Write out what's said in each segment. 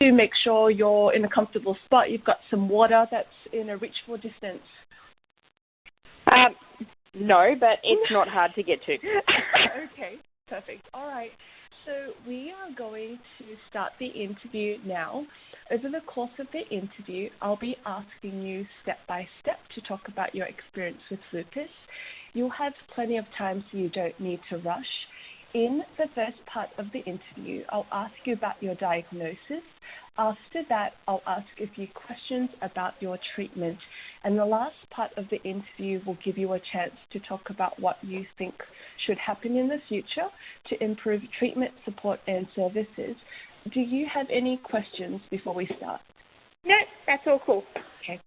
to make sure you're in a comfortable spot. You've got some water that's in a reachable distance. No, but it's not hard to get to. Okay, perfect. All right. So we are going to start the interview now. Over the course of the interview, I'll be asking you step by step to talk about your experience with lupus. You'll have plenty of time, so you don't need to rush. In the first part of the interview, I'll ask you about your diagnosis. After that, I'll ask a few questions about your treatment. And the last part of the interview will give you a chance to talk about what you think should happen in the future to improve treatment, support, and services. Do you have any questions before we start? No, that's all cool. Okay.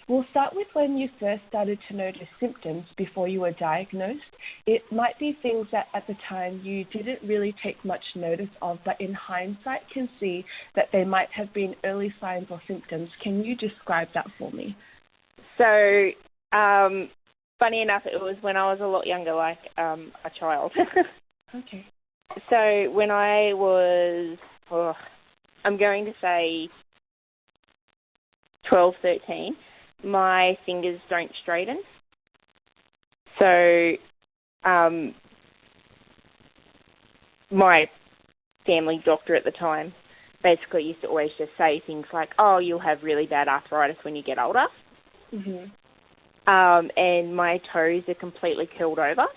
We'll start with when you first started to notice symptoms before you were diagnosed. It might be things that at the time you didn't really take much notice of, but in hindsight can see that they might have been early signs or symptoms. Can you describe that for me? So, funny enough, it was when I was a lot younger, like a child. Okay. So when I was, I'm going to say 12, 13, my fingers don't straighten. So my family doctor at the time basically used to always just say things like, oh, you'll have really bad arthritis when you get older. Mm-hmm. And my toes are completely curled over,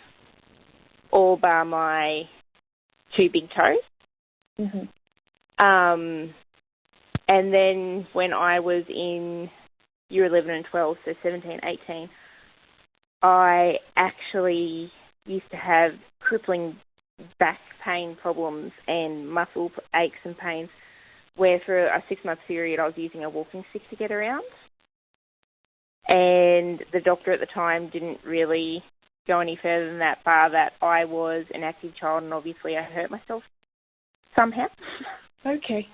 all bar my two big toes. Mm-hmm. And then when I was in year 11 and 12, so 17, 18, I actually used to have crippling back pain problems and muscle aches and pains, where for a 6-month period I was using a walking stick to get around. And the doctor at the time didn't really go any further than that, bar that I was an active child and obviously I hurt myself somehow. Okay.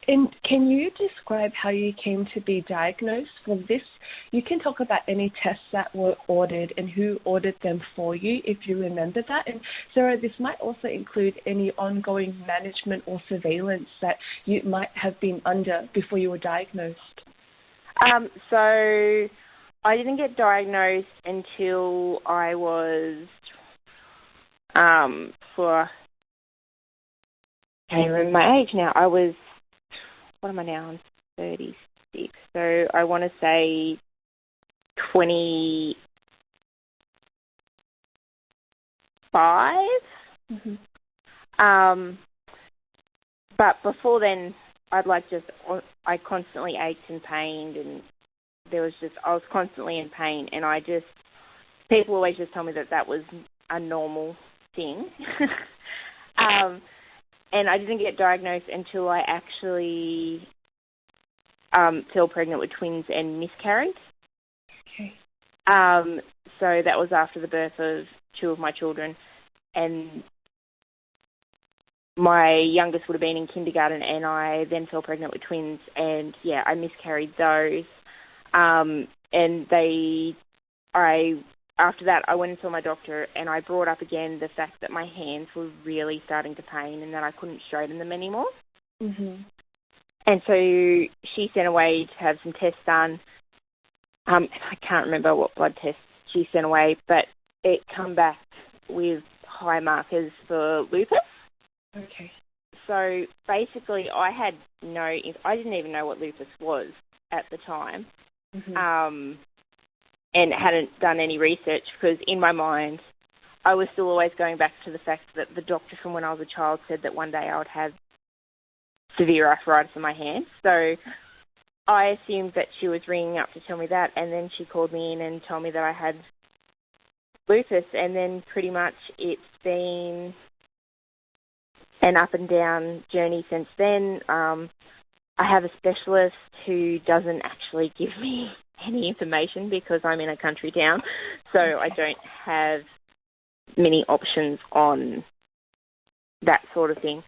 And can you describe how you came to be diagnosed for this? You can talk about any tests that were ordered and who ordered them for you, if you remember that. And Sarah, this might also include any ongoing management or surveillance that you might have been under before you were diagnosed. So I didn't get diagnosed until I was, I can't remember my age now. I was, what am I now? I'm 36. So I want to say 25. Mm-hmm. But before then, I constantly ached and pained, and I was constantly in pain, and people always just tell me that was a normal thing. And I didn't get diagnosed until I actually fell pregnant with twins and miscarried. Okay. So that was after the birth of 2 of my children, and my youngest would have been in kindergarten, and I then fell pregnant with twins, and I miscarried those. After that, I went and saw my doctor, and I brought up again the fact that my hands were really starting to pain and that I couldn't straighten them anymore. Mm-hmm. And so she sent away to have some tests done. I can't remember what blood tests she sent away, but it come back with high markers for lupus. Okay. So basically, I didn't even know what lupus was at the time. Mm-hmm. And hadn't done any research, because in my mind, I was still always going back to the fact that the doctor from when I was a child said that one day I would have severe arthritis in my hands. So I assumed that she was ringing up to tell me that, and then she called me in and told me that I had lupus, and then pretty much it's been an up and down journey since then. I have a specialist who doesn't actually give me any information because I'm in a country town, so I don't have many options on that sort of thing.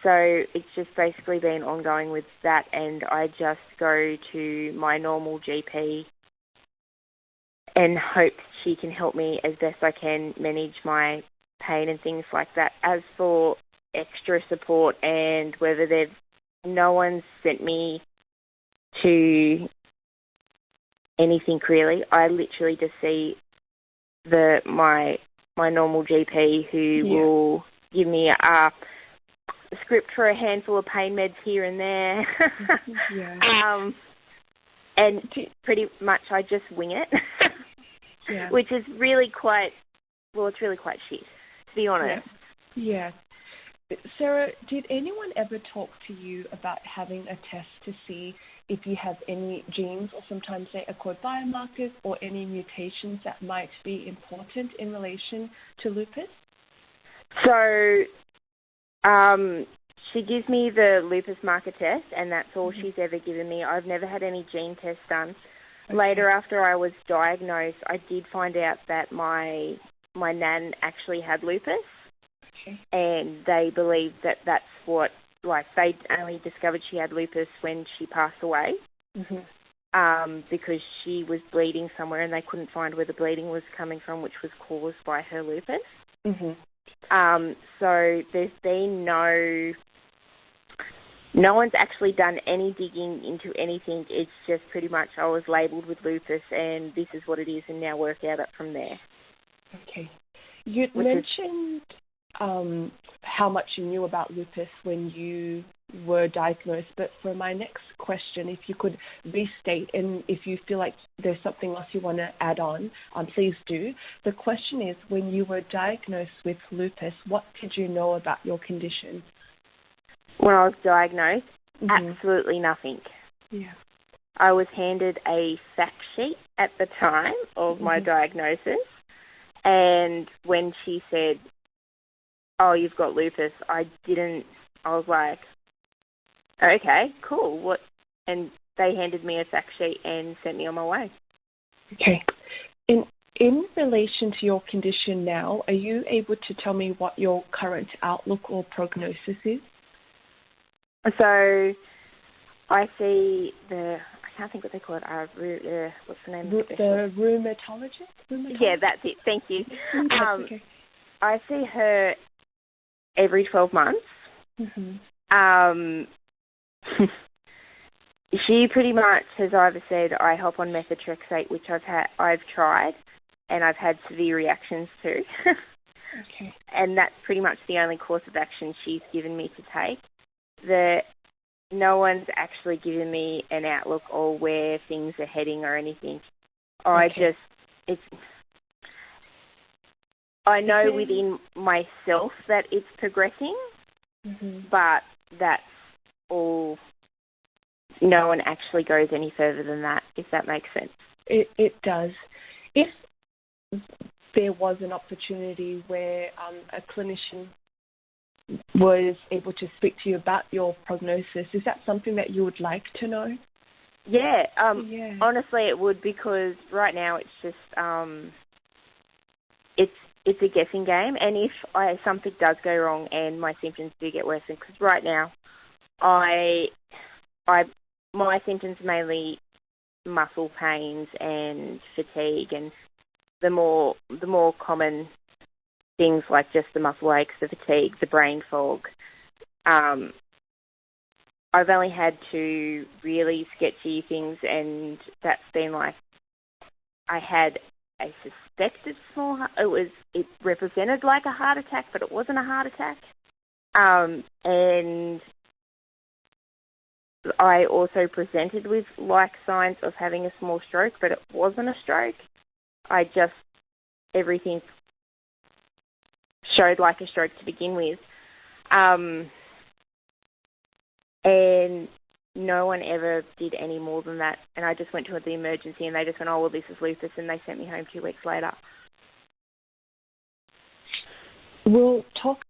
So it's just basically been ongoing with that, and I just go to my normal GP and hope she can help me as best I can manage my pain and things like that. As for extra support, and whether no one's sent me to anything really. I literally just see my normal GP who will give me a script for a handful of pain meds here and there. And pretty much I just wing it, which is really quite shit, to be honest. Yeah. Sarah, did anyone ever talk to you about having a test to see if you have any genes, or sometimes they are called biomarkers, or any mutations that might be important in relation to lupus? So, she gives me the lupus marker test, and that's all she's ever given me. I've never had any gene tests done. Okay. Later, after I was diagnosed, I did find out that my nan actually had lupus. Okay. And they believed that that's what, they only discovered she had lupus when she passed away, because she was bleeding somewhere and they couldn't find where the bleeding was coming from, which was caused by her lupus. So there's been no one's actually done any digging into anything. It's just pretty much I was labelled with lupus and this is what it is, and now work out from there. Okay. You mentioned how much you knew about lupus when you were diagnosed, but for my next question, if you could restate, and if you feel like there's something else you want to add on, please do. The question is, when you were diagnosed with lupus, what did you know about your condition? When I was diagnosed, absolutely nothing. Yeah. I was handed a fact sheet at the time of my diagnosis, and when she said, "Oh, you've got lupus," I was like, okay, cool. What? And they handed me a fact sheet and sent me on my way. Okay. In relation to your condition now, are you able to tell me what your current outlook or prognosis is? So I see I can't think what they call it. What's the name? The rheumatologist? Yeah, that's it. Thank you. Okay. I see her every 12 months. She pretty much has either said I help on methotrexate, which I've tried, and I've had severe reactions to. Okay. And that's pretty much the only course of action she's given me to take. No one's actually given me an outlook or where things are heading or anything. I know within myself that it's progressing, but that's all. No one actually goes any further than that, if that makes sense. It does. If there was an opportunity where a clinician was able to speak to you about your prognosis, is that something that you would like to know? Yeah, honestly it would, because right now it's just, it's a guessing game, and if something does go wrong and my symptoms do get worse, because right now my symptoms are mainly muscle pains and fatigue, and the more common things like just the muscle aches, the fatigue, the brain fog. I've only had two really sketchy things, and that's been like I had a suspected it represented like a heart attack, but it wasn't a heart attack. And I also presented with like signs of having a small stroke, but it wasn't a stroke. Everything showed like a stroke to begin with. And no one ever did any more than that. And I just went to the emergency and they just went, "Oh, well, this is lupus," and they sent me home 2 weeks later. We'll talk